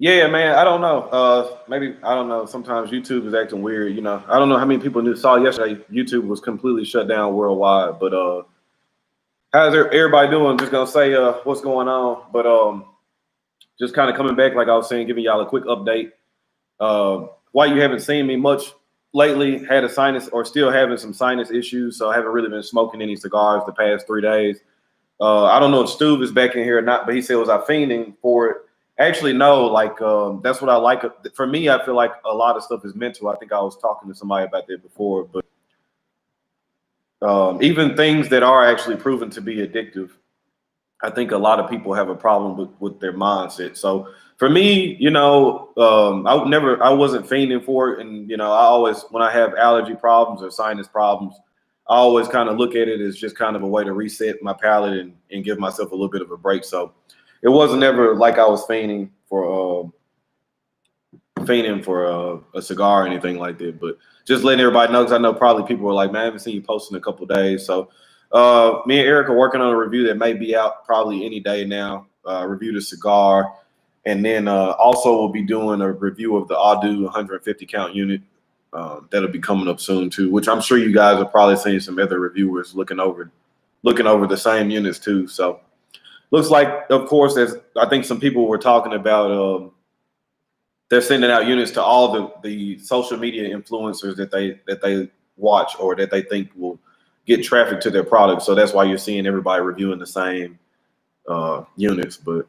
Yeah, man. I don't know. Maybe I don't know. Sometimes YouTube is acting weird. I don't know how many people saw yesterday. YouTube was completely shut down worldwide. But how's everybody doing? Just gonna say what's going on. But just kind of coming back, like I was saying, giving y'all a quick update. Why you haven't seen me much lately? Had a sinus or still having some sinus issues, so I haven't really been smoking any cigars the past 3 days. I don't know if Stu is back in here or not, but he said, was I fiending for it? Actually, no. Like, that's what I like. For me, I feel like a lot of stuff is mental. I think I was talking to somebody about that before, but even things that are actually proven to be addictive, I think a lot of people have a problem with their mindset. So for me, I wasn't fiending for it. And, I always, when I have allergy problems or sinus problems, I always kind of look at it as just kind of a way to reset my palate and give myself a little bit of a break. So it wasn't ever like I was fiending for a cigar or anything like that. But just letting everybody know, because I know probably people were like, man, I haven't seen you post in a couple of days. So me and Eric are working on a review that may be out probably any day now. Review the cigar. And then also we'll be doing a review of the Audu 150 count unit. That'll be coming up soon too, which I'm sure you guys have probably seen some other reviewers looking over the same units too. So looks like, of course, as I think some people were talking about, they're sending out units to all the social media influencers that they watch or that they think will get traffic to their product. So that's why you're seeing everybody reviewing the same units. But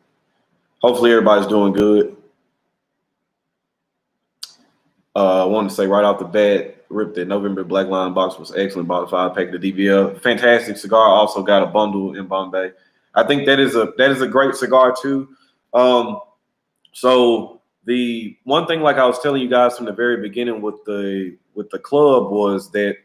hopefully everybody's doing good. I wanted to say right off the bat, Rip, that November Black Line box was excellent. Bought a 5-pack of DVL. Fantastic cigar. Also got a bundle in Bombay. I think that is a great cigar too. So the one thing, like I was telling you guys from the very beginning with the club, was that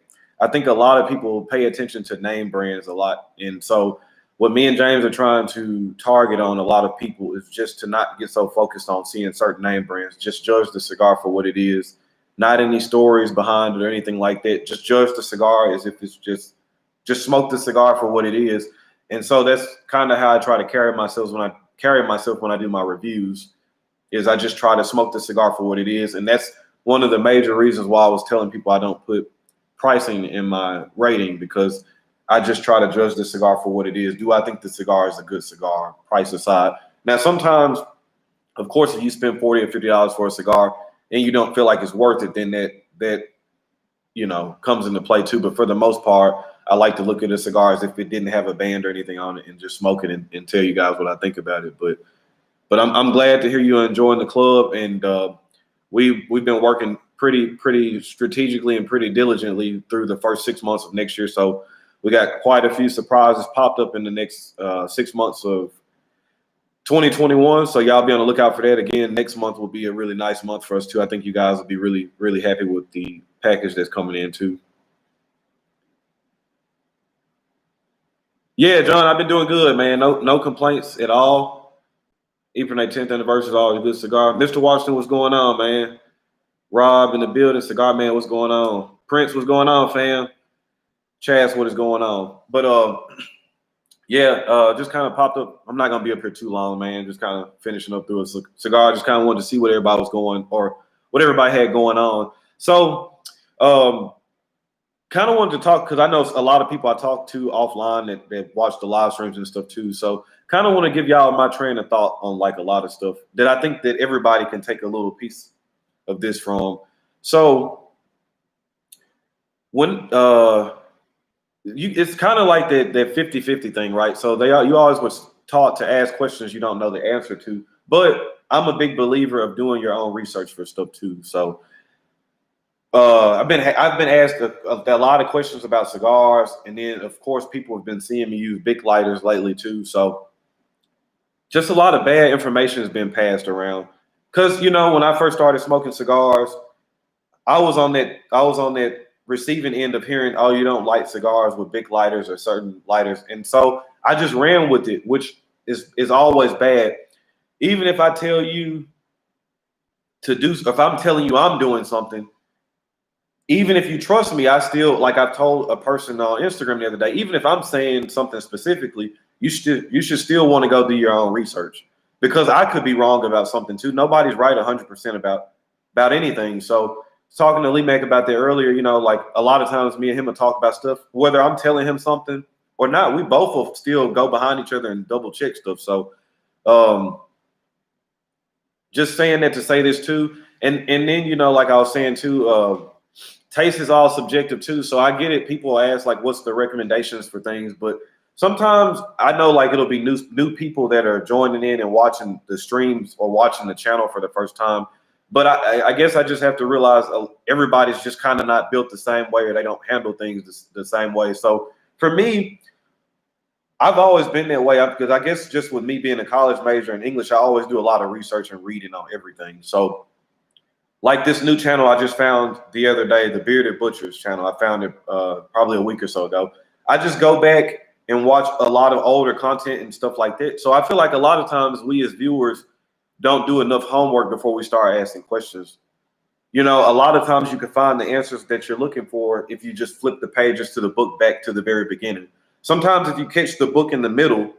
I think a lot of people pay attention to name brands a lot. And so what me and James are trying to target on a lot of people is just to not get so focused on seeing certain name brands. Just judge the cigar for what it is, not any stories behind it or anything like that. Just judge the cigar as if it's just smoke the cigar for what it is. And so that's kind of how I try to carry myself when I do my reviews, is I just try to smoke the cigar for what it is. And that's one of the major reasons why I was telling people I don't put pricing in my rating, because I just try to judge the cigar for what it is. Do I think the cigar is a good cigar, price aside? Now, sometimes, of course, if you spend $40 or $50 for a cigar and you don't feel like it's worth it, then that comes into play too. But for the most part, I like to look at a cigar as if it didn't have a band or anything on it and just smoke it and tell you guys what I think about it. But I'm glad to hear you enjoying the club, and we've been working pretty strategically and pretty diligently through the first 6 months of next year. So we got quite a few surprises popped up in the next 6 months of 2021. So y'all be on the lookout for that. Again, next month will be a really nice month for us too. I think you guys will be really, really happy with the package that's coming in too. Yeah, John, I've been doing good, man. No complaints at all. Ethernet 10th anniversary is always a good cigar. Mr. Washington, what's going on, man? Rob in the building. Cigar Man, what's going on? Prince, what's going on, fam? Chaz, what is going on? But just kind of popped up. I'm not gonna be up here too long, man. Just kind of finishing up through a cigar. Just kind of wanted to see what everybody was going, or what everybody had going on. So kind of wanted to talk, because I know a lot of people I talk to offline that watch the live streams and stuff too. So kind of want to give y'all my train of thought on like a lot of stuff that I think that everybody can take a little piece of this from. So when it's kind of like that 50-50 thing, right? So you always was taught to ask questions you don't know the answer to. But I'm a big believer of doing your own research for stuff too. So I've been asked a lot of questions about cigars, and then of course people have been seeing me use big lighters lately too. So just a lot of bad information has been passed around. Because when I first started smoking cigars, I was on that receiving end of hearing, oh, you don't light cigars with big lighters or certain lighters, and so I just ran with it, which is always bad. Even if I tell you to do, if I'm telling you I'm doing something, even if you trust me, I still, like I told a person on Instagram the other day, even if I'm saying something specifically, you should still want to go do your own research, because I could be wrong about something too. Nobody's right 100% about anything. So talking to Lee Mac about that earlier, you know, like a lot of times me and him will talk about stuff, whether I'm telling him something or not, we both will still go behind each other and double check stuff. So just saying that to say this too. And then, you know, like I was saying too, taste is all subjective too. So I get it. People ask like, what's the recommendations for things? But sometimes I know like it'll be new people that are joining in and watching the streams or watching the channel for the first time. But I guess I just have to realize everybody's just kind of not built the same way, or they don't handle things the same way. So for me, I've always been that way because I guess just with me being a college major in English, I always do a lot of research and reading on everything. So like this new channel I just found the other day, the Bearded Butchers channel. I found it probably a week or so ago. I just go back and watch a lot of older content and stuff like that. So I feel like a lot of times we as viewers don't do enough homework before we start asking questions. You know, a lot of times you can find the answers that you're looking for if you just flip the pages to the book back to the very beginning. Sometimes if you catch the book in the middle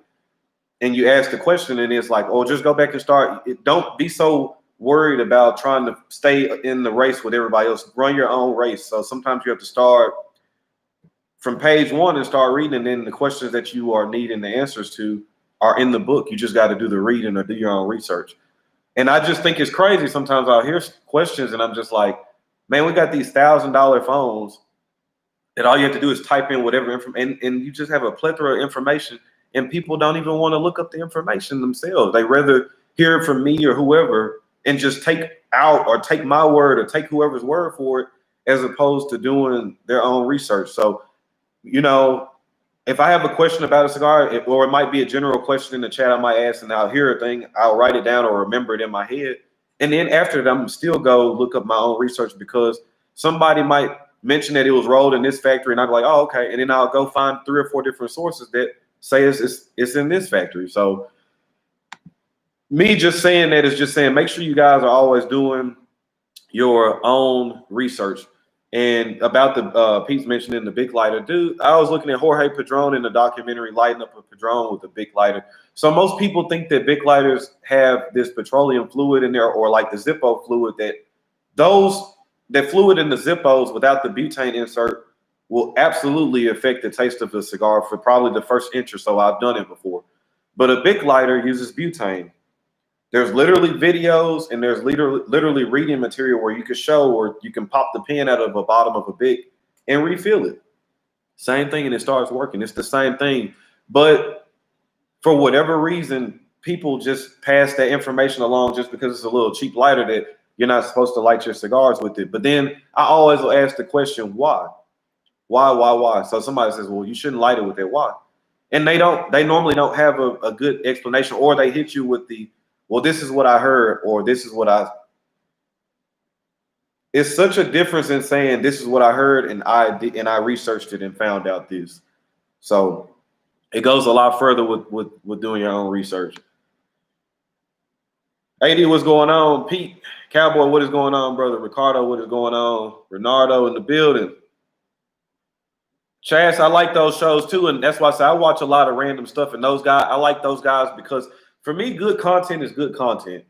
and you ask the question and it's like, oh, just go back and start. Don't be so worried about trying to stay in the race with everybody else. Run your own race. So sometimes you have to start from page one and start reading, and then the questions that you are needing the answers to are in the book. You just got to do the reading or do your own research. And I just think it's crazy. Sometimes I'll hear questions and I'm just like, man, we got these $1,000 phones that all you have to do is type in whatever information, and you just have a plethora of information, and people don't even want to look up the information themselves. They rather hear it from me or whoever and just take out or take my word or take whoever's word for it, as opposed to doing their own research. So, you know, if I have a question about a cigar, or it might be a general question in the chat, I might ask and I'll hear a thing, I'll write it down or remember it in my head. And then after that, I'm still go look up my own research, because somebody might mention that it was rolled in this factory and I'll be like, oh, okay. And then I'll go find 3 or 4 different sources that say it's in this factory. So me just saying that is just saying, make sure you guys are always doing your own research. And about the Pete's mentioning the big lighter, dude, I was looking at Jorge Padron in the documentary, lighting up a Padron with a big lighter. So most people think that big lighters have this petroleum fluid in there, or like the Zippo fluid, that fluid in the Zippos without the butane insert will absolutely affect the taste of the cigar for probably the first inch or so. I've done it before. But a big lighter uses butane. There's literally videos and there's literally reading material where you can show, or you can pop the pin out of the bottom of a big and refill it. Same thing, and it starts working. It's the same thing. But for whatever reason, people just pass that information along just because it's a little cheap lighter that you're not supposed to light your cigars with it. But then I always will ask the question, why? Why? So somebody says, well, you shouldn't light it with that. Why? And they normally don't have a good explanation, or they hit you with the, well, this is what I heard, or this is what it's such a difference in saying this is what I heard and I researched it and found out this. So it goes a lot further with doing your own research. AD, what's going on? Pete, Cowboy, what is going on, brother? Ricardo, what is going on? Renardo in the building. Chaz, I like those shows too, and that's why I say I watch a lot of random stuff. And those guys, I like those guys because for me, good content is good content.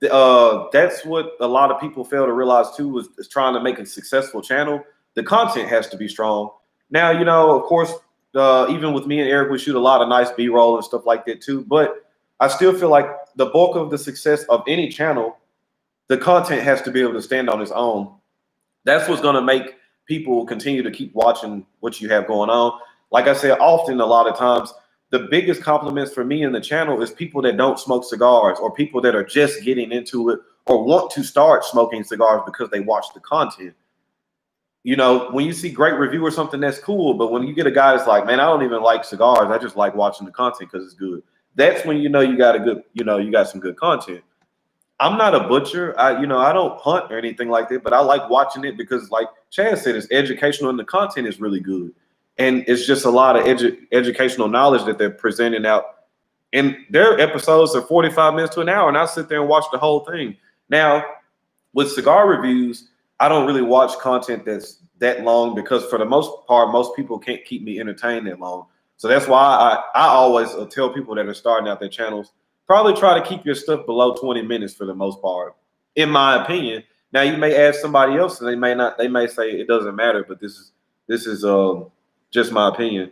That's what a lot of people fail to realize too, is trying to make a successful channel. The content has to be strong. Now, you know, of course, even with me and Eric, we shoot a lot of nice B-roll and stuff like that too. But I still feel like the bulk of the success of any channel, the content has to be able to stand on its own. That's what's going to make people continue to keep watching what you have going on. Like I said, often, a lot of times, the biggest compliments for me in the channel is people that don't smoke cigars, or people that are just getting into it or want to start smoking cigars because they watch the content. You know, when you see great review or something, that's cool. But when you get a guy that's like, man, I don't even like cigars, I just like watching the content because it's good. That's when you know you got you got some good content. I'm not a butcher. I don't hunt or anything like that, but I like watching it because, like Chad said, it's educational and the content is really good. And it's just a lot of educational knowledge that they're presenting out. And their episodes are 45 minutes to an hour, and I sit there and watch the whole thing. Now, with cigar reviews, I don't really watch content that's that long because for the most part, most people can't keep me entertained that long. So that's why I always tell people that are starting out their channels, probably try to keep your stuff below 20 minutes for the most part, in my opinion. Now you may ask somebody else, and they may not. They may say it doesn't matter, but this is just my opinion.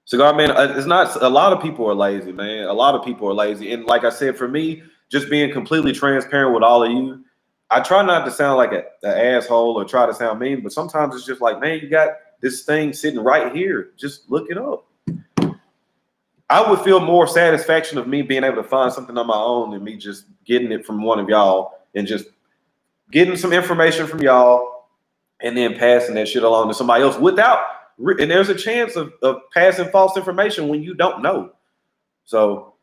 Cigar man, it's not. A lot of people are lazy, man. A lot of people are lazy, and like I said, for me, just being completely transparent with all of you, I try not to sound like an asshole or try to sound mean, but sometimes it's just like, man, you got this thing sitting right here. Just look it up. I would feel more satisfaction of me being able to find something on my own than me just getting it from one of y'all and just getting some information from y'all and then passing that shit along to somebody else without, and there's a chance of passing false information when you don't know. So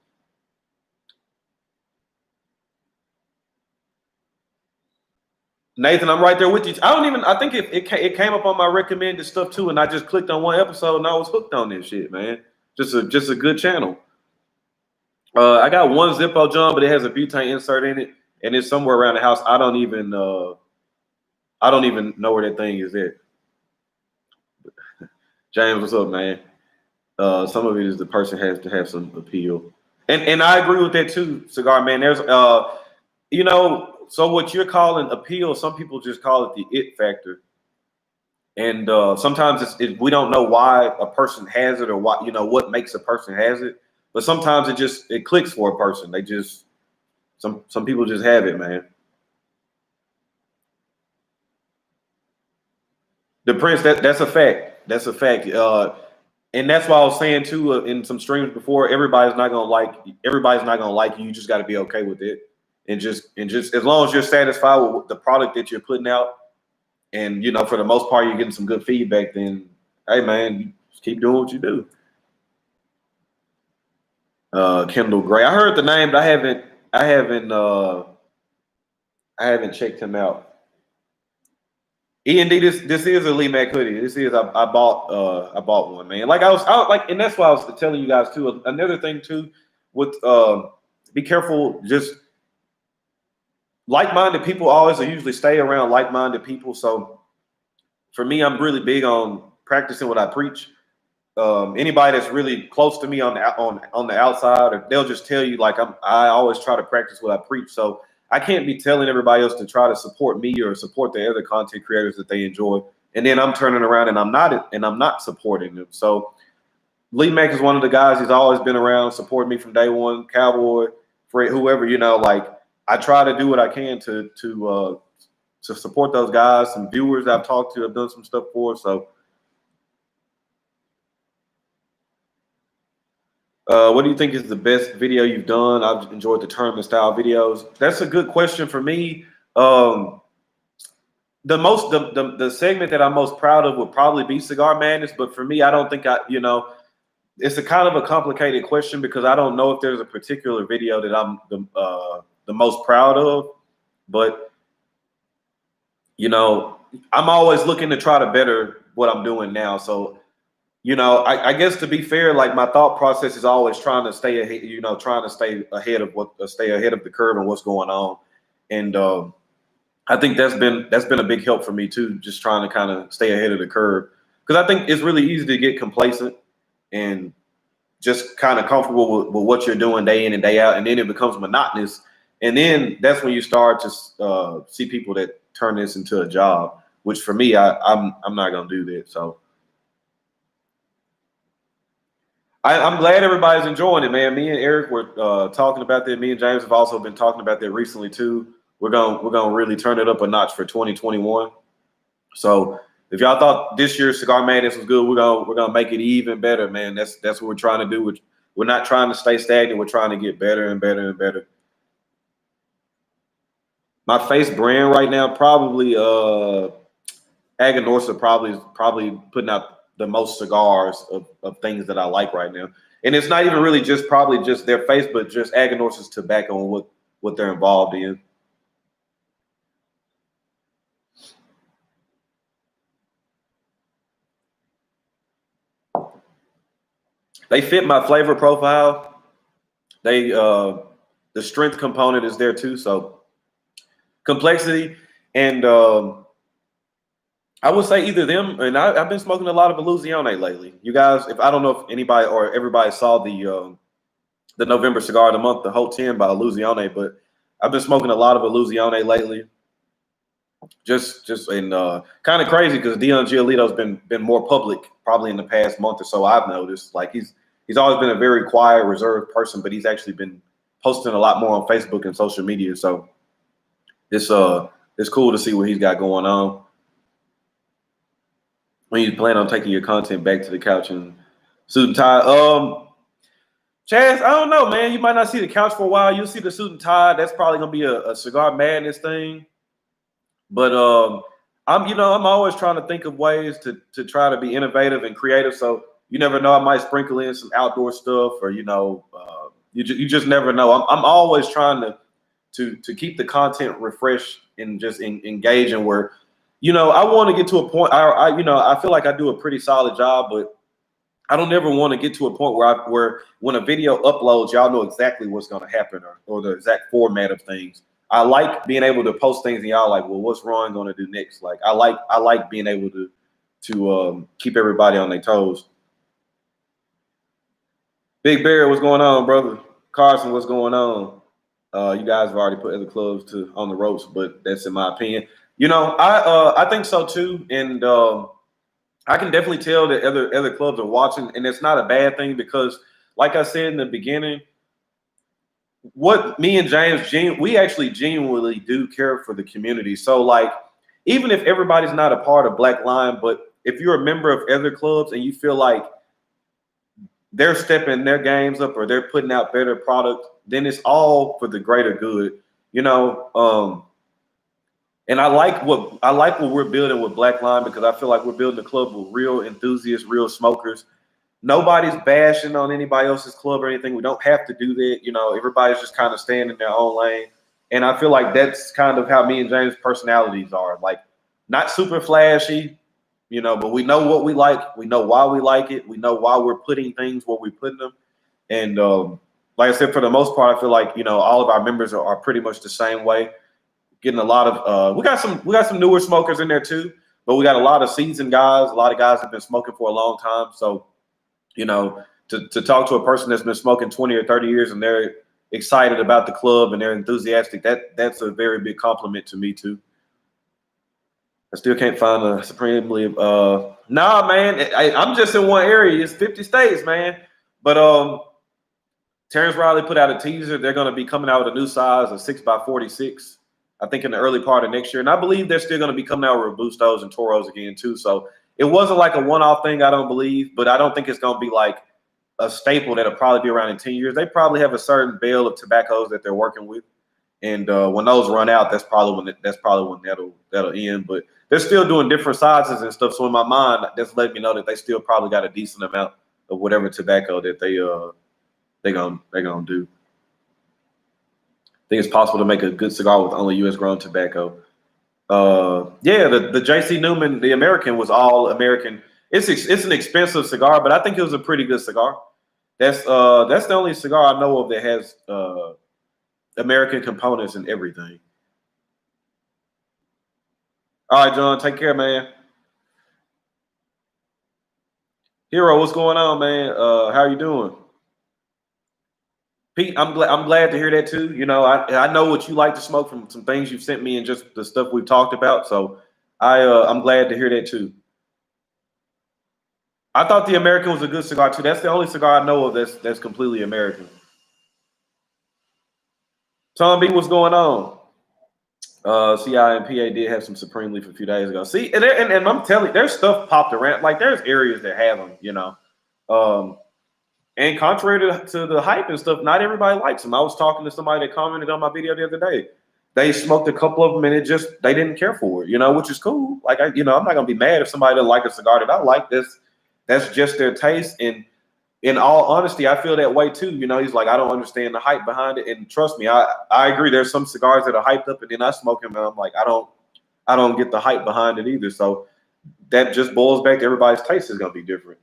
Nathan, I'm right there with you. I think it came up on my recommended stuff too, and I just clicked on one episode and I was hooked on this shit, man. Just a good channel. I got one Zippo John, but it has a butane insert in it, and it's somewhere around the house. I don't even know where that thing is at. James, what's up, man? Some of it is the person has to have some appeal, and I agree with that too, Cigar man. There's so what you're calling appeal, some people just call it the it factor. And sometimes we don't know why a person has it or what makes a person has it. But sometimes it clicks for a person. They just some people just have it, man. The Prince, that's a fact. That's a fact. And that's why I was saying too in some streams before, everybody's not gonna like you. You just got to be okay with it, and just as long as you're satisfied with the product that you're putting out, and for the most part you're getting some good feedback, then hey man, you just keep doing what you do. Kendall Gray, I heard the name, but I haven't checked him out. E&D, this is a Lee Mac hoodie. This is I bought one, man. Like I was like, and that's why I was telling you guys too. Another thing too, with be careful. Just like-minded people always usually stay around like-minded people. So for me, I'm really big on practicing what I preach. Anybody that's really close to me on the outside, or they'll just tell you like I always try to practice what I preach. So I can't be telling everybody else to try to support me or support the other content creators that they enjoy, and then I'm turning around and I'm not supporting them. So Lee Mack is one of the guys. He's always been around, supporting me from day one. Cowboy, Fred, whoever, like I try to do what I can to support those guys. Some viewers I've talked to, I've done some stuff for. So what do you think is the best video you've done? I've enjoyed the tournament style videos. That's a good question for me. The segment that I'm most proud of would probably be Cigar Madness, but for me, I don't think it's a kind of a complicated question because I don't know if there's a particular video that I'm the most proud of, but I'm always looking to try to better what I'm doing now. So I guess to be fair, like my thought process is always trying to stay ahead, trying to stay ahead of the curve and what's going on. And I think that's been a big help for me too, just trying to kind of stay ahead of the curve. Because I think it's really easy to get complacent and just kind of comfortable with what you're doing day in and day out. And then it becomes monotonous. And then that's when you start to see people that turn this into a job, which for me, I'm not going to do that. So I'm glad everybody's enjoying it, man. Me and Eric were talking about that. Me and James have also been talking about that recently too. We're gonna really turn it up a notch for 2021. So if y'all thought this year's Cigar Madness was good, we're gonna make it even better, man. That's what we're trying to do. We're not trying to stay stagnant. We're trying to get better and better and better. My face brand right now, probably Aganorsa probably putting out the most cigars of things that I like right now. And it's not even really just their face, but just Aganorsa's tobacco and what they're involved in. They fit my flavor profile. They the strength component is there too. So complexity and I would say either them, and I've been smoking a lot of Illusione lately. You guys, I don't know if anybody or everybody saw the November cigar of the month, the Hot 10 by Illusione. But I've been smoking a lot of Illusione lately. Just and kind of crazy because Dion Giolito's been more public probably in the past month or so. I've noticed like he's always been a very quiet, reserved person, but he's actually been posting a lot more on Facebook and social media. So it's cool to see what he's got going on. When you plan on taking your content back to the couch and suit and tie, Chaz, I don't know, man. You might not see the couch for a while. You'll see the suit and tie. That's probably gonna be a cigar madness thing. But I'm always trying to think of ways to try to be innovative and creative. So you never know, I might sprinkle in some outdoor stuff, or you just never know. I'm always trying to keep the content refreshed and just engaging. Where I want to get to a point. I feel like I do a pretty solid job, but I don't ever want to get to a point where when a video uploads, y'all know exactly what's going to happen or the exact format of things. I like being able to post things and y'all like, well, what's Ron going to do next? Like, I like being able to keep everybody on their toes. Big Bear, what's going on, brother? Carson, what's going on? You guys have already put other clubs on the ropes, but that's in my opinion. I think so too, and I can definitely tell that other clubs are watching, and it's not a bad thing because, like I said in the beginning, what me and James, we actually genuinely do care for the community. So, like, even if everybody's not a part of Black Line, but if you're a member of other clubs and you feel like they're stepping their games up or they're putting out better product, then it's all for the greater good, And I like what we're building with Black Line because I feel like we're building a club with real enthusiasts, real smokers. Nobody's bashing on anybody else's club or anything. We don't have to do that. Everybody's just kind of staying in their own lane. And I feel like that's kind of how me and James' personalities are. Like, not super flashy, but we know what we like. We know why we like it. We know why we're putting things where we're putting them. And like I said, for the most part, I feel like, all of our members are pretty much the same way. Getting a lot of we got some newer smokers in there too, but we got a lot of seasoned guys. A lot of guys have been smoking for a long time. So, to talk to a person that's been smoking 20 or 30 years and they're excited about the club and they're enthusiastic, that's a very big compliment to me too. I still can't find a supremely nah, man. I'm just in one area. It's 50 states, man. But Terrence Riley put out a teaser. They're going to be coming out with a new size, a 6x46. I think in the early part of next year. And I believe they're still going to be coming out with Robustos and Toros again too. So it wasn't like a one-off thing, I don't believe, but I don't think it's going to be like a staple that'll probably be around in 10 years. They probably have a certain bale of tobaccos that they're working with. And when those run out, that's probably when that'll end. But they're still doing different sizes and stuff. So in my mind, that's letting me know that they still probably got a decent amount of whatever tobacco that they're gonna do. I think it's possible to make a good cigar with only U.S. grown tobacco. Yeah, the J.C. Newman, the American, was all American. It's an expensive cigar, but I think it was a pretty good cigar. That's the only cigar I know of that has American components and everything. All right, John, take care, man. Hero, what's going on, man? How are you doing? Pete, I'm glad to hear that too. I know what you like to smoke from some things you've sent me and just the stuff we've talked about. So I'm glad to hear that too. I thought the American was a good cigar too. That's the only cigar I know of that's completely American. Tom B, what's going on? CIMPA did have some Supreme Leaf a few days ago. See, and I'm telling you, there's stuff popped around. Like, there's areas that have them, And contrary to the hype and stuff, not everybody likes them. I was talking to somebody that commented on my video the other day. They smoked a couple of them and they didn't care for it, which is cool. Like, I'm not gonna be mad if somebody doesn't like a cigar that I like. That's just their taste. And in all honesty, I feel that way too. He's like, I don't understand the hype behind it. And trust me, I agree. There's some cigars that are hyped up, and then I smoke them, and I'm like, I don't get the hype behind it either. So that just boils back to everybody's taste is gonna be different.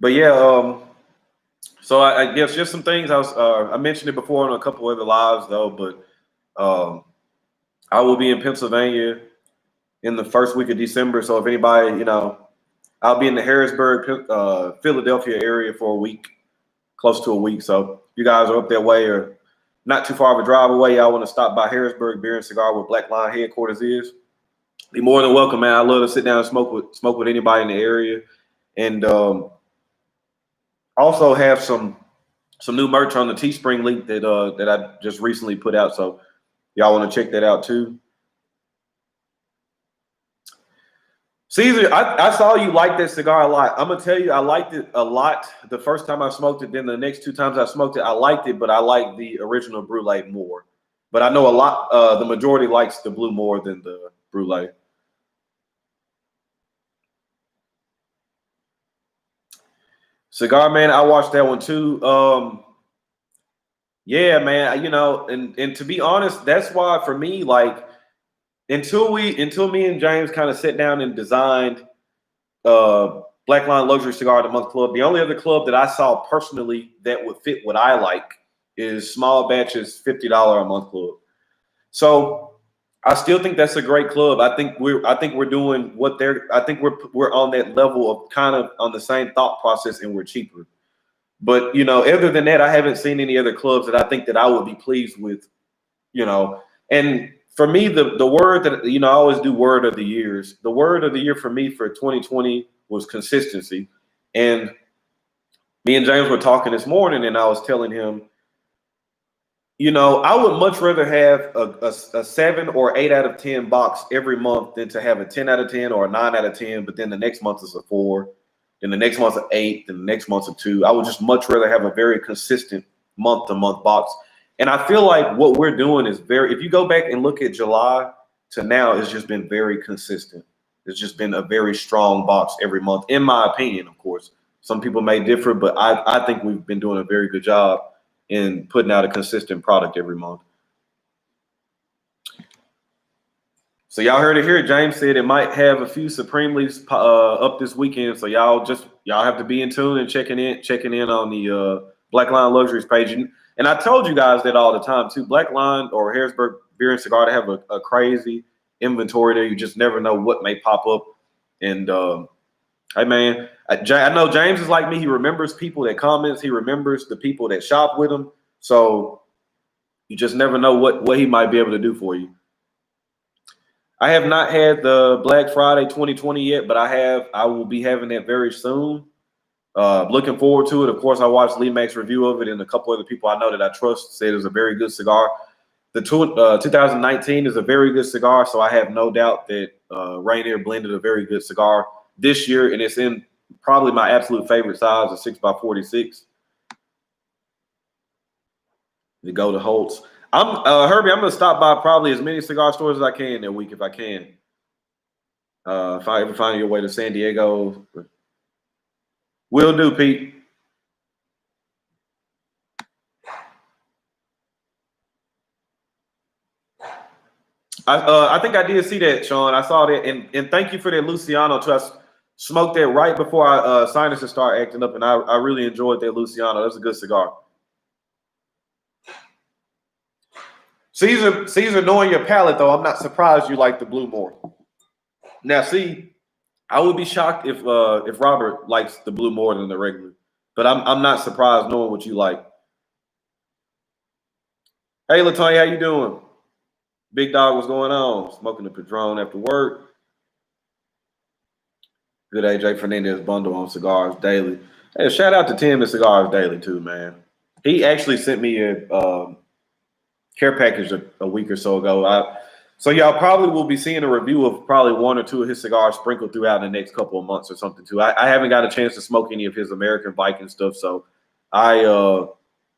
But yeah, so I guess just some things I mentioned it before on a couple other lives though, but I will be in Pennsylvania in the first week of December. So if anybody, you know, I'll be in the Harrisburg, Philadelphia area for a week, close to a week. So if you guys are up that way or not too far of a drive away, y'all want to stop by Harrisburg Beer and Cigar where Black Line headquarters is, be more than welcome, man. I love to sit down and smoke with anybody in the area. And also have some new merch on the Teespring link that I just recently put out. So y'all want to check that out too. Caesar, I saw you like that cigar a lot. I'm gonna tell you, I liked it a lot the first time I smoked it. Then the next 2 times I smoked it, I liked it, but I like the original Brulee more. But I know a lot, the majority likes the blue more than the Brulee. Cigar Man, I watched that one too. Yeah, man, you know, and to be honest, that's why for me, like, until me and James kind of sat down and designed Black Line Luxury Cigar of the Month Club, the only other club that I saw personally that would fit what I like is Small Batches $50 a month club. So I still think that's a great club. I think we're doing what I think we're on that level of kind of on the same thought process, and we're cheaper. But, you know, other than that, I haven't seen any other clubs that I think that I would be pleased with, you know. And for me, the word that, you know, I always do word of the years. The word of the year for me for 2020 was consistency. And me and James were talking this morning, and I was telling him, you know, I would much rather have a 7 or 8 out of 10 box every month than to have a 10 out of 10 or a 9 out of 10, but then the next month is a 4. Then the next month's an 8, then the next month's a 2. I would just much rather have a very consistent month-to-month box. And I feel like what we're doing is if you go back and look at July to now, it's just been very consistent. It's just been a very strong box every month, in my opinion, of course. Some people may differ, but I think we've been doing a very good job in putting out a consistent product every month. So y'all heard it here. James said it might have a few Supremely's up this weekend. So y'all have to be in tune and checking in on the Black Line Luxuries page. And I told you guys that all the time too. Black Line or Harrisburg Beer and Cigar, they have a crazy inventory there. You just never know what may pop up. And hey man, I know James is like me. He remembers people that comments. He remembers the people that shop with him. So you just never know what he might be able to do for you. I have not had the Black Friday 2020 yet, but I will be having that very soon. Looking forward to it. Of course, I watched Lee Mac's review of it, and a couple other people I know that I trust said it's a very good cigar. The 2019 is a very good cigar, so I have no doubt that Rainier blended a very good cigar this year, and it's in probably my absolute favorite size, a 6x46. To go to Holtz. Herbie, I'm gonna stop by probably as many cigar stores as I can that week if I can. If I ever find your way to San Diego, will do, Pete. I think I did see that, Sean. I saw that, and thank you for that Luciano too. I smoked that right before sinuses start acting up, and I really enjoyed that Luciano. That's a good cigar. Caesar, knowing your palate though, I'm not surprised you like the blue more. Now, see, I would be shocked if Robert likes the blue more than the regular, but I'm not surprised knowing what you like. Hey, Latonya, how you doing? Big dog, what's going on? Smoking the Padron after work. Good AJ Fernandez bundle on Cigars Daily. Hey, shout out to Tim at Cigars Daily too, man. He actually sent me a care package a week or so ago. So y'all probably will be seeing a review of probably 1 or 2 of his cigars sprinkled throughout in the next couple of months or something too. I haven't got a chance to smoke any of his American Viking stuff, so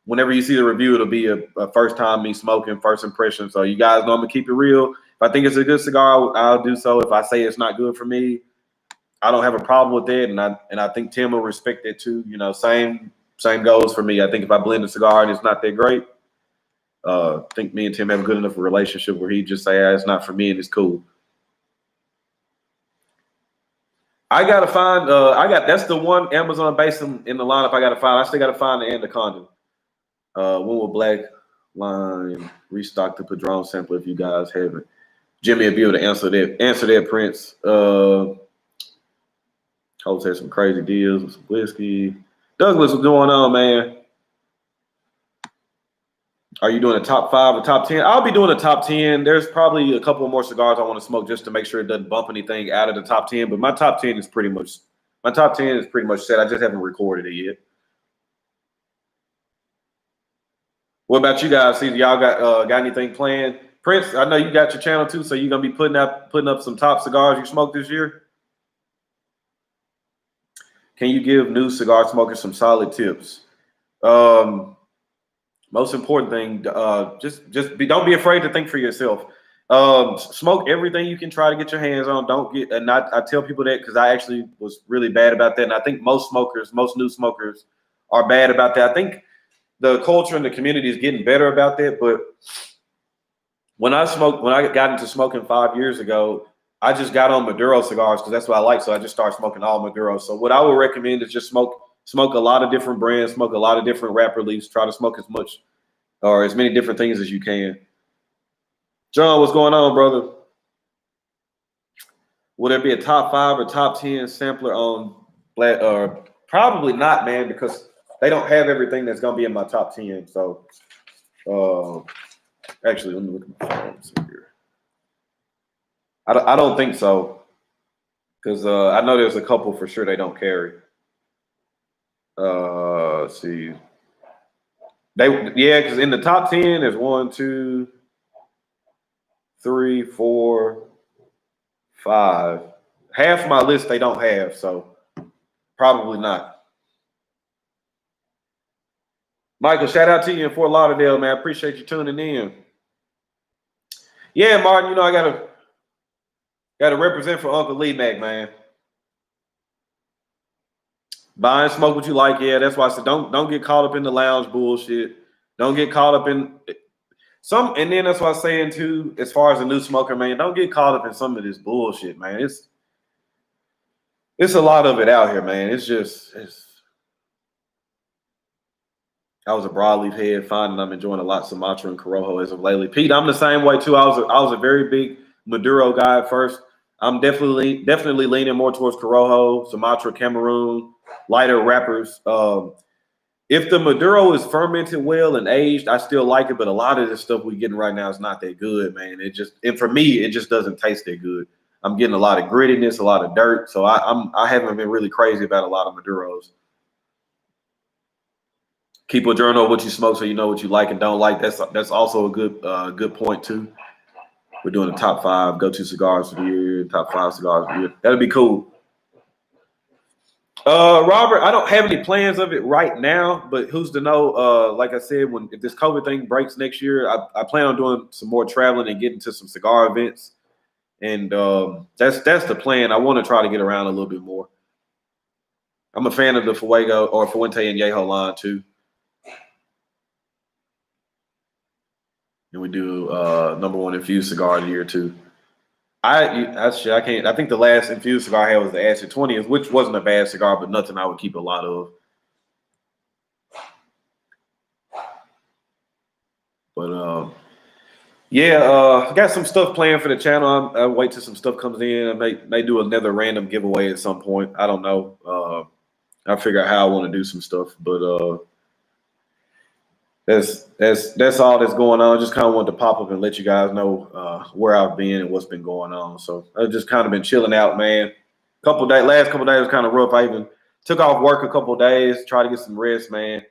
whenever you see the review, it'll be a first time me smoking, first impression. So you guys know I'm gonna keep it real. If I think it's a good cigar, I'll do so. If I say it's not good for me, I don't have a problem with that, and I think Tim will respect that too. You know, same goes for me. I think if I blend a cigar and it's not that great, I think me and Tim have a good enough relationship where he just say, it's not for me and it's cool. I gotta find. That's the one Amazon based in the lineup. I gotta find. I still gotta find the Anaconda. When will Black Line restock the Padron sample if you guys haven't? Jimmy will be able to answer that, Prince. Hope's had some crazy deals with some whiskey. Douglas, what's going on, man? Are you doing a top 5 or top 10? I'll be doing a top 10. There's probably a couple more cigars I want to smoke just to make sure it doesn't bump anything out of the top 10. But my top 10 is pretty much set. I just haven't recorded it yet. What about you guys? See, y'all got anything planned? Prince, I know you got your channel too, so you're gonna be putting up some top cigars you smoked this year. Can you give new cigar smokers some solid tips? Most important thing, don't be afraid to think for yourself. Smoke everything you can try to get your hands on. I tell people that because I actually was really bad about that. And I think most new smokers are bad about that. I think the culture and the community is getting better about that. But when I got into smoking 5 years ago, I just got on Maduro cigars because that's what I like. So I just started smoking all Maduro. So what I would recommend is just smoke a lot of different brands, smoke a lot of different wrapper leaves, try to smoke as much or as many different things as you can. John, what's going on, brother? Will there be a top 5 or top 10 sampler on Black? Probably not, man, because they don't have everything that's gonna be in my top 10. So actually, let me look at my phone here. I don't think so. Because I know there's a couple for sure they don't carry. Let's see. Because in the top 10, there's 1, 2, 3, 4, 5. Half my list they don't have, so probably not. Michael, shout out to you in Fort Lauderdale, man. I appreciate you tuning in. Yeah, Martin, I gotta represent for Uncle Lee Mac, man. Buy and smoke what you like. Yeah, that's why I said don't get caught up in the lounge bullshit. Don't get caught up in and then that's why I'm saying too, as far as a new smoker, man, don't get caught up in some of this bullshit, man. It's a lot of it out here, man. I was a broadleaf head, fine, and I'm enjoying a lot Sumatra and Corojo as of lately. Pete, I'm the same way too. I was a very big Maduro guy at first. I'm definitely leaning more towards Corojo, Sumatra, Cameroon, lighter wrappers. If the Maduro is fermented well and aged, I still like it, but a lot of this stuff we're getting right now is not that good, man. And for me, it just doesn't taste that good. I'm getting a lot of grittiness, a lot of dirt, so I haven't been really crazy about a lot of Maduros. Keep a journal of what you smoke so you know what you like and don't like. That's also a good point too. We're doing the top 5 go-to cigars of the year, top 5 cigars of the year. That'll be cool. Robert, I don't have any plans of it right now, but who's to know? Like I said, if this COVID thing breaks next year, I plan on doing some more traveling and getting to some cigar events. And that's the plan. I want to try to get around a little bit more. I'm a fan of the Fuego or Fuente and Yeho line too. And we do #1 infused cigar of the year too. I can't. I think the last infused cigar I had was the Acid 20, which wasn't a bad cigar, but nothing I would keep a lot of. But I got some stuff planned for the channel. I'll wait till some stuff comes in. I may do another random giveaway at some point. I don't know. I'll figure out how I want to do some stuff, but that's all that's going on. Just kind of wanted to pop up and let you guys know where I've been and what's been going on. So I've just kind of been chilling out, man. Last couple days was kind of rough. I even took off work a couple days, try to get some rest, man.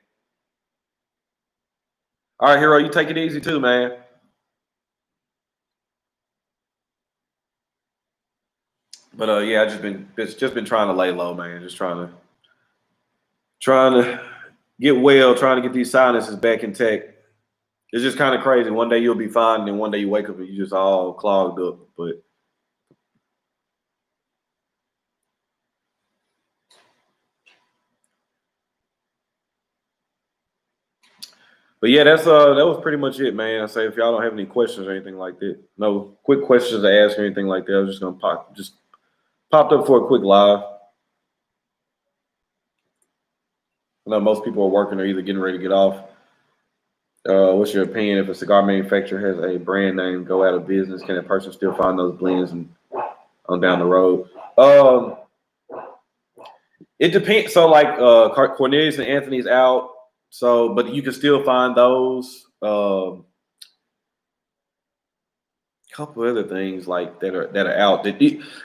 All right, Hero, you take it easy too, man. But I just been trying to lay low, man. Just trying to get well, trying to get these sinuses back intact. It's just kind of crazy. One day you'll be fine, and then one day you wake up and you just all clogged up. But yeah, that was pretty much it, man. I say if y'all don't have any questions or anything like that, no quick questions to ask or anything like that, I was just gonna popped up for a quick live. I know most people are working or either getting ready to get off. What's your opinion if a cigar manufacturer has a brand name go out of business? Can a person still find those blends and on down the road? It depends. So like Cornelius and Anthony's out. So, but you can still find those. Couple other things like that are out.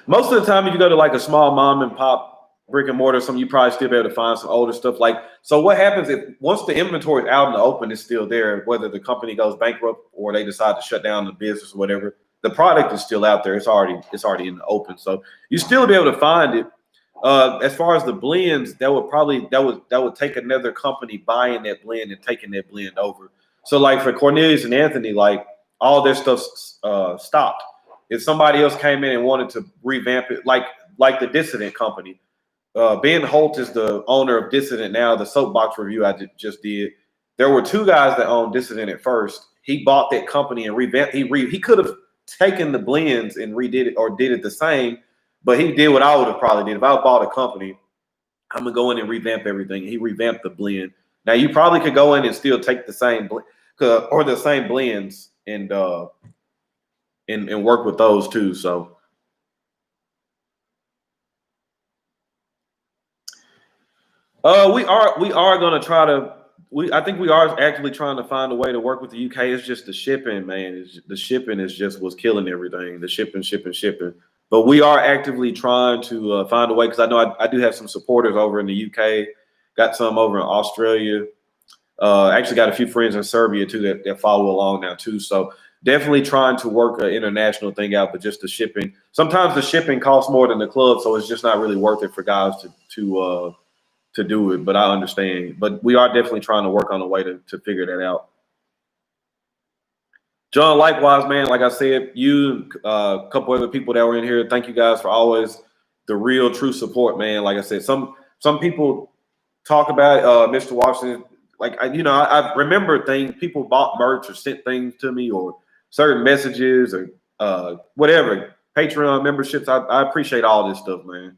Most of the time, if you go to like a small mom and pop brick and mortar, you probably still be able to find some older stuff. Like, so what happens if once the inventory is out in the open, it's still there, whether the company goes bankrupt or they decide to shut down the business or whatever, the product is still out there. It's already in the open. So you still be able to find it. As far as the blends, that would take another company buying that blend and taking that blend over. So like for Cornelius and Anthony, like all their stuff stopped. If somebody else came in and wanted to revamp it, like the Dissident company, Ben Holt is the owner of Dissident now. The soapbox review I just did. There were two guys that owned Dissident at first. He bought that company and revamped. He could have taken the blends and redid it or did it the same, but he did what I would have probably did if I bought a company. I'm gonna go in and revamp everything. He revamped the blend. Now you probably could go in and still take the same or the same blends and work with those too. So we are gonna try to. I think we are actively trying to find a way to work with the UK. It's just the shipping, man. The shipping is just what's killing everything. The shipping. But we are actively trying to find a way because I know I do have some supporters over in the UK. Got some over in Australia. Actually got a few friends in Serbia too that follow along now too. So definitely trying to work an international thing out, but just the shipping. Sometimes the shipping costs more than the club, so it's just not really worth it for guys to do it. But I understand. But we are definitely trying to work on a way to figure that out. John, likewise, man. Like I said, you, a couple other people that were in here. Thank you guys for always the real, true support, man. Like I said, some people talk about Mr. Washington. Like I remember things. People bought merch or sent things to me or certain messages or whatever. Patreon memberships. I appreciate all this stuff, man.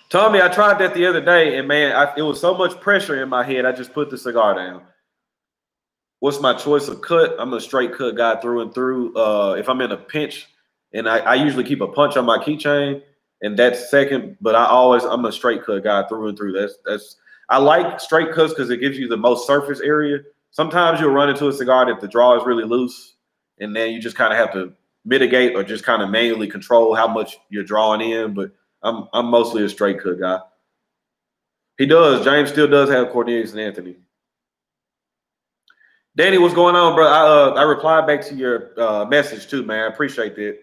Tommy, I tried that the other day, and man, it was so much pressure in my head. I just put the cigar down. What's my choice of cut? I'm a straight cut guy through and through. If I'm in a pinch, and I usually keep a punch on my keychain, and that's second. But I'm a straight cut guy through and through. I like straight cuts because it gives you the most surface area. Sometimes you'll run into a cigar that the draw is really loose, and then you just kind of have to mitigate or just kind of manually control how much you're drawing in. But I'm mostly a straight cut guy. He does. James still does have Cornelius and Anthony. Danny, what's going on, bro? I replied back to your message too, man. I appreciate that.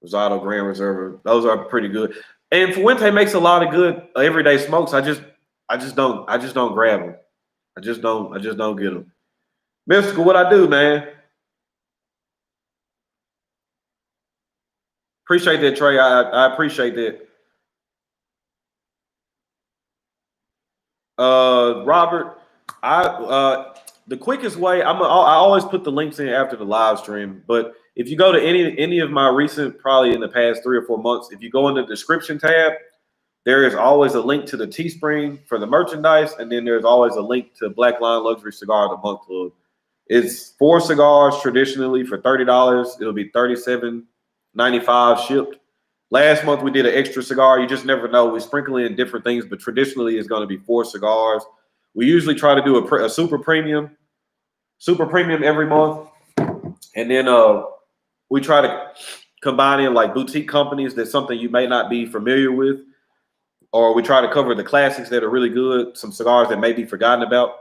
Rosado Grand Reserve, those are pretty good. And Fuente makes a lot of good everyday smokes. I just don't grab them. I just don't get them. Mystical, what I do, man. Appreciate that, Trey. I appreciate that. Robert, the quickest way I always put the links in after the live stream, but if you go to any of my recent, probably in the past 3 or 4 months, if you go in the description tab, there is always a link to the Teespring for the merchandise, and then there's always a link to Black Line Luxury Cigar of the Month Club. It's 4 cigars traditionally for $30. It'll be $37.95 shipped. Last month we did an extra cigar. You just never know. We sprinkle in different things, but traditionally it's going to be 4 cigars. We usually try to do a super premium every month, and then we try to combine in like boutique companies that's something you may not be familiar with, or we try to cover the classics that are really good, some cigars that may be forgotten about.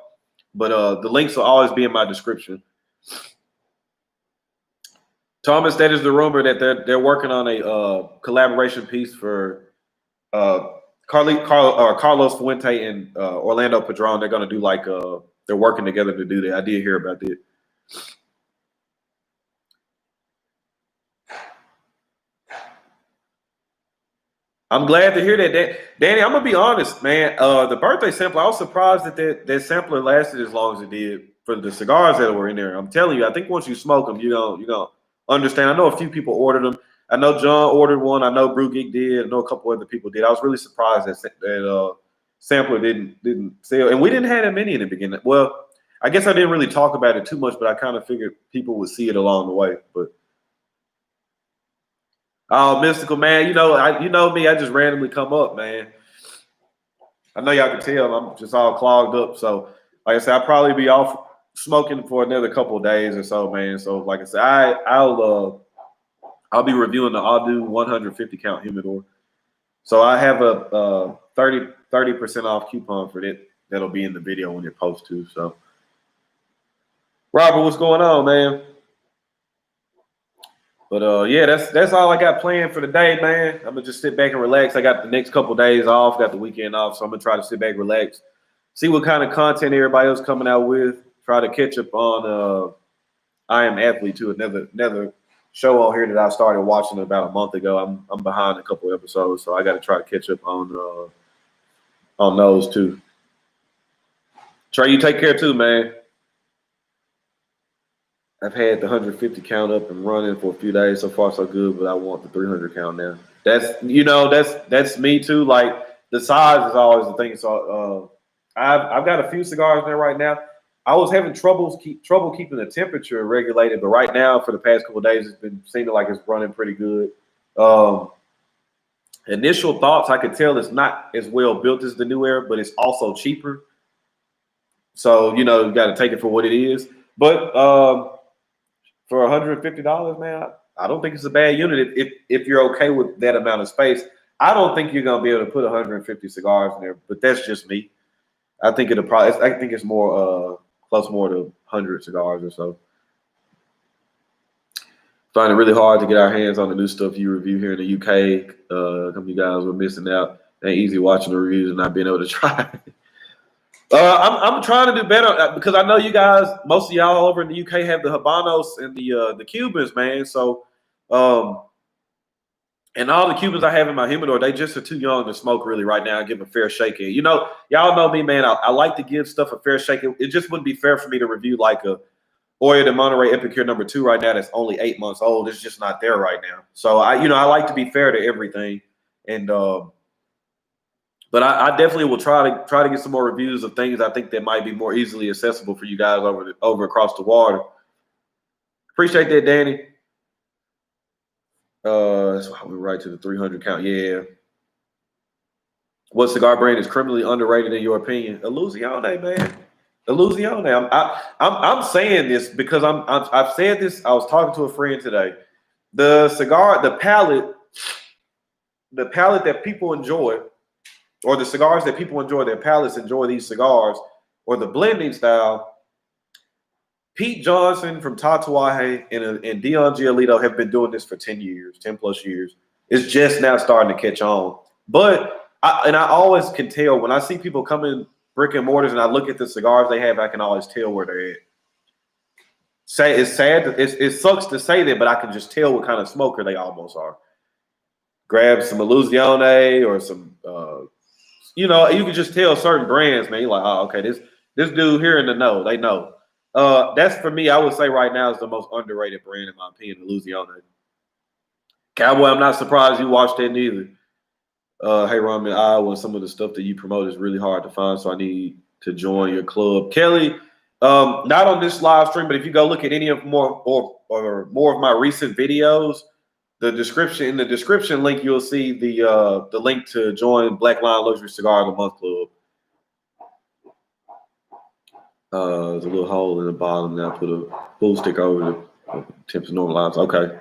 But the links will always be in my description. Thomas, that is the rumor that they're working on a collaboration piece for Carlos Fuente and Orlando Padron. They're going to do they're working together to do that. I did hear about that. I'm glad to hear that, Danny. I'm gonna be honest, man. The birthday sampler, I was surprised that sampler lasted as long as it did for the cigars that were in there. I'm telling you, I think once you smoke them, you're gonna understand. I know a few people ordered them. I know John ordered one. I know Brew Geek did. I know a couple other people did. I was really surprised that sampler didn't sell, and we didn't have that many in the beginning. Well, I guess I didn't really talk about it too much, but I kind of figured people would see it along the way. But oh, Mystical, man, you know me, I just randomly come up, man. I know y'all can tell I'm just all clogged up. So, like I said, I'll probably be off smoking for another couple of days or so, man. So, like I said, I'll be reviewing the Aldo 150 count humidor. So I have a 30% off coupon for that. That'll be in the video when it posts too. So, Robert, what's going on, man? But yeah, that's all I got planned for the day, man. I'm gonna just sit back and relax. I got the next couple of days off, got the weekend off, so I'm gonna try to sit back, relax, see what kind of content everybody else coming out with. Try to catch up on I Am Athlete too, another show on here that I started watching about a month ago. I'm behind a couple of episodes, so I got to try to catch up on those too. Trey, you take care too, man. I've had the 150 count up and running for a few days. So far, so good, but I want the 300 count now. That's me too. Like the size is always the thing. So I've got a few cigars in there right now. I was having trouble keeping the temperature regulated, but right now for the past couple of days, it's been seeming like it's running pretty good. Initial thoughts, I could tell it's not as well built as the New Era, but it's also cheaper. So you got to take it for what it is. But for $150, man, I don't think it's a bad unit if you're okay with that amount of space. I don't think you're gonna be able to put 150 cigars in there, but that's just me. I think it's more close more to 100 cigars or so. Find it really hard to get our hands on the new stuff you review here in the UK. Some of you guys were missing out. It ain't easy watching the reviews and not being able to try. I'm trying to do better because I know you guys, most of y'all over in the UK have the Habanos and the Cubans, man. So, and all the Cubans I have in my humidor, they just are too young to smoke really right now and give a fair shake. Y'all know me, man. I like to give stuff a fair shake. It just wouldn't be fair for me to review like a Oya de Monterey Epicure #2 right now that's only 8 months old. It's just not there right now. So I like to be fair to everything, and but I definitely will try to get some more reviews of things I think that might be more easily accessible for you guys over across the water. Appreciate that, Danny. That's why we right to the 300 count. Yeah. What cigar brand is criminally underrated in your opinion? Illusione, man. Illusione. I'm saying this because I've said this. I was talking to a friend today. The palate that people enjoy, or the cigars that people enjoy, their palates enjoy these cigars, or the blending style. Pete Johnson from Tatuaje and Dion Giolito have been doing this for 10 plus years. It's just now starting to catch on. But I always can tell when I see people come in brick and mortars and I look at the cigars they have, I can always tell where they're at. It's sad. It sucks to say that, but I can just tell what kind of smoker they almost are. Grab some Illusione or some, you can just tell certain brands, man. You're like, oh, okay, this dude here in the know, they know. That's for me, I would say right now is the most underrated brand in my opinion, Illusione. Cowboy, I'm not surprised you watched that neither. Hey, Ron, in Iowa, some of the stuff that you promote is really hard to find, so I need to join your club. Kelly, not on this live stream, but if you go look at any of more of my recent videos, in the description link, you'll see the link to join Black Line Luxury Cigar of the Month Club. There's a little hole in the bottom. Now put a pool stick over the temps normalize. Okay.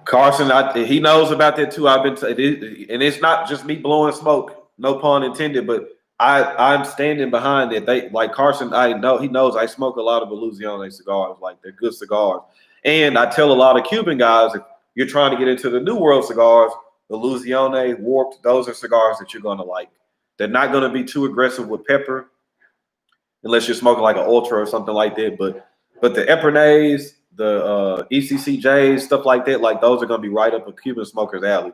Carson, he knows about that too. And it's not just me blowing smoke, no pun intended, but I'm standing behind it. They like Carson. I know he knows I smoke a lot of Illusione cigars. Like they're good cigars, and I tell a lot of Cuban guys if you're trying to get into the New World cigars, Illusione, Warped, those are cigars that you're gonna like. They're not gonna be too aggressive with pepper, unless you're smoking like an Ultra or something like that. But the Epernets, the ECCJs, stuff like that, like those are gonna be right up a Cuban smoker's alley.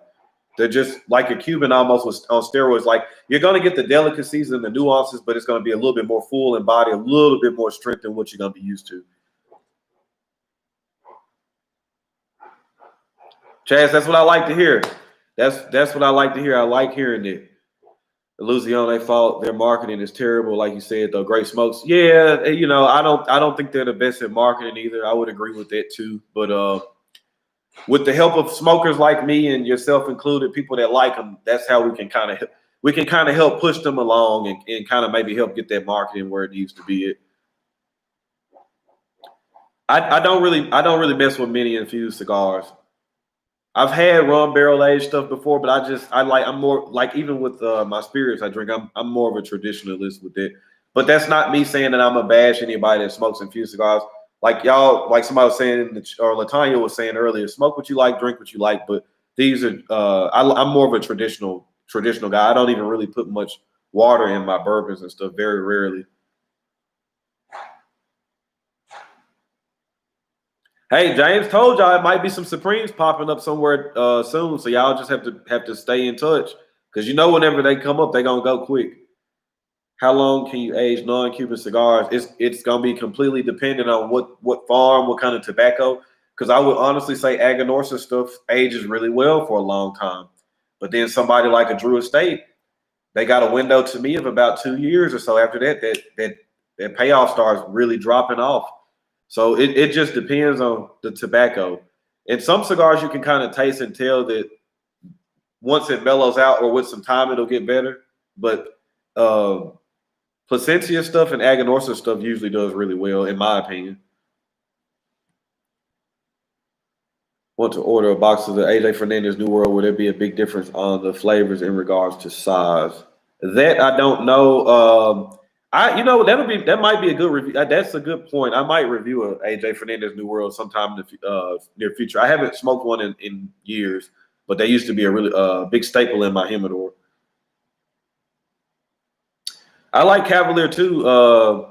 They're just like a Cuban almost on steroids. Like you're gonna get the delicacies and the nuances, but it's gonna be a little bit more full in body, a little bit more strength than what you're gonna be used to. Chaz, that's what I like to hear. That's what I like to hear. I like hearing that. Illusione fault. Their marketing is terrible, like you said. Though Great Smokes, yeah, I don't think they're the best at marketing either. I would agree with that too. But with the help of smokers like me and yourself included, people that like them, that's how we can kind of help push them along and kind of maybe help get that marketing where it needs to be. I don't really mess with many infused cigars. I've had rum barrel aged stuff before, but I'm more like, even with my spirits I drink, I'm more of a traditionalist with it. But that's not me saying that I'm a bash anybody that smokes infused cigars. Like y'all, like somebody was saying, or Latanya was saying earlier, smoke what you like, drink what you like. But these are I'm more of a traditional guy. I don't even really put much water in my bourbons and stuff, very rarely. Hey, James told y'all it might be some Supremes popping up somewhere soon, so y'all just have to stay in touch, because whenever they come up, they're gonna go quick. How long can you age non-Cuban cigars? It's gonna be completely dependent on what farm, what kind of tobacco. Because I would honestly say Aganorsa stuff ages really well for a long time, but then somebody like a Drew Estate, they got a window to me of about 2 years or so. After that payoff starts really dropping off. So it just depends on the tobacco. And some cigars you can kind of taste and tell that once it mellows out or with some time it'll get better. But Placencia stuff and Aganorsa stuff usually does really well, in my opinion. Want to order a box of the AJ Fernandez New World. Would there be a big difference on the flavors in regards to size? That I don't know. That might be a good review. That's a good point. I might review a AJ Fernandez New World sometime in the near future. I haven't smoked one in years, but they used to be a really big staple in my humidor. I like Cavalier too.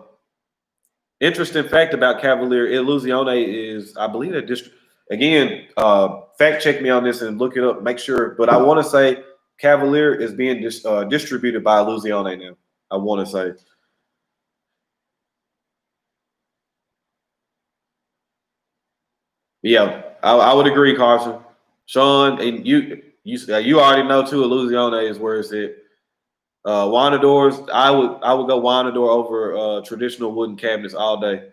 Interesting fact about Cavalier, Illusione is, I believe that again, fact check me on this and look it up, make sure. But I want to say Cavalier is being distributed by Illusione now. I want to say. Yeah, I would agree, Carson. Sean, and you already know too. Illusione is where it's at. Wanadors, I would go Wanador over traditional wooden cabinets all day.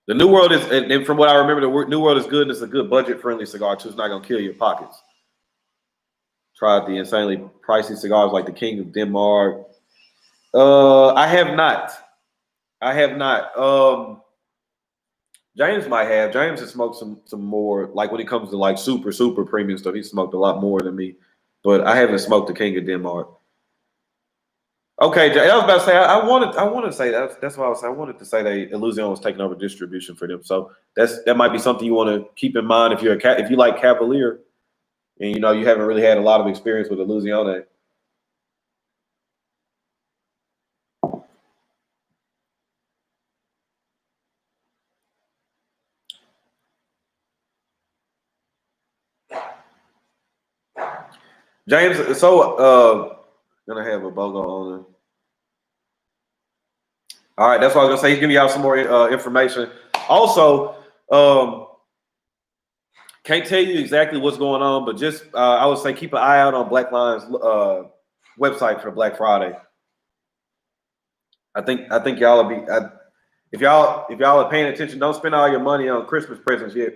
The New World is, and from what I remember, the New World is good, and it's a good budget-friendly cigar too. It's not gonna kill your pockets. Tried the insanely pricey cigars like the King of Denmark. I have not. I have not. James might have. James has smoked some more. Like when it comes to like super premium stuff, he smoked a lot more than me. But I haven't smoked the King of Denmark. Okay, I was about to say I wanted to say that's what I was saying. I wanted to say that Illusion was taking over distribution for them. So that might be something you want to keep in mind if if you like Cavalier and you haven't really had a lot of experience with Illusione. James, so gonna have a BOGO on it. All right, that's what I was gonna say. He's giving y'all some more information. Also, can't tell you exactly what's going on, but just I would say keep an eye out on Black Lion's website for Black Friday. I think y'all will be. If y'all are paying attention, don't spend all your money on Christmas presents yet.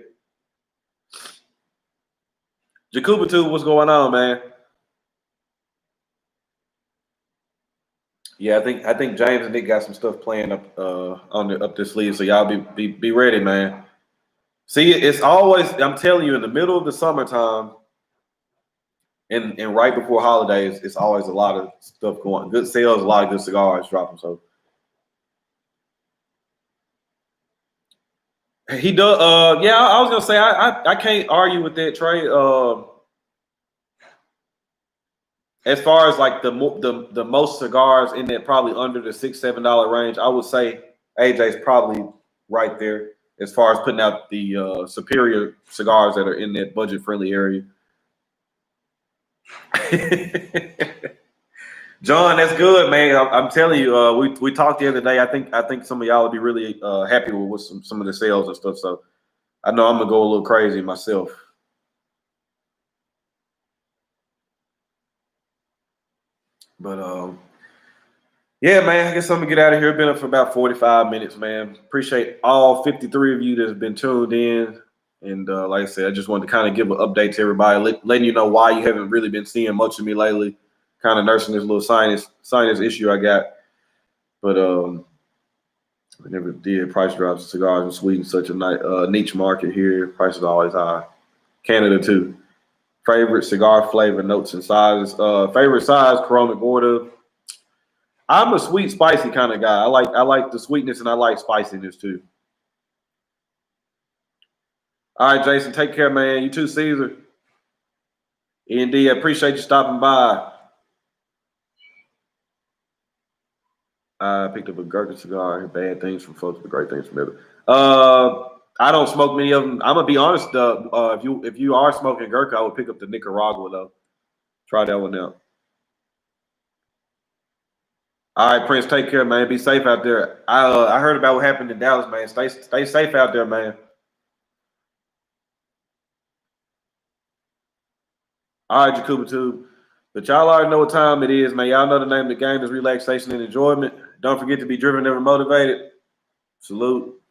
Jakuba too, what's going on, man? Yeah, I think James and Nick got some stuff playing up up this sleeve, so y'all be ready, man. See, it's always, I'm telling you, in the middle of the summertime and right before holidays, it's always a lot of stuff going. Good sales, a lot of good cigars dropping. So he does. Yeah, I was gonna say I can't argue with that, Trey. As far as like the most cigars in that probably under the $6-7 range, I would say AJ's probably right there as far as putting out the superior cigars that are in that budget friendly area. John, that's good, man. I'm telling you, we talked the other day. I think some of y'all will be really happy with some of the sales and stuff. So I know I'm gonna go a little crazy myself. But yeah, man, I guess I'm gonna get out of here. Been up for about 45 minutes, man. Appreciate all 53 of you that have been tuned in. And like I said, I just wanted to kind of give an update to everybody, letting you know why you haven't really been seeing much of me lately. Kind of nursing this little sinus issue I got. But I never did. Price drops. Cigars in Sweden, such a niche market here. Prices are always high. Canada too. Favorite cigar flavor, notes, and sizes. Favorite size, Corona Gorda. I'm a sweet, spicy kind of guy. I like the sweetness and I like spiciness too. All right, Jason, take care, man. You too, Caesar. END, I appreciate you stopping by. I picked up a Gurkha cigar. Bad things from folks, but great things from others. I don't smoke many of them. I'm gonna be honest. If you are smoking Gurkha, I would pick up the Nicaragua though. Try that one out. All right, Prince, take care, man. Be safe out there. I heard about what happened in Dallas, man. Stay safe out there, man. All right, Jakuba too. But y'all already know what time it is, man. Y'all know the name of the game is relaxation and enjoyment. Don't forget to be driven, never motivated. Salute.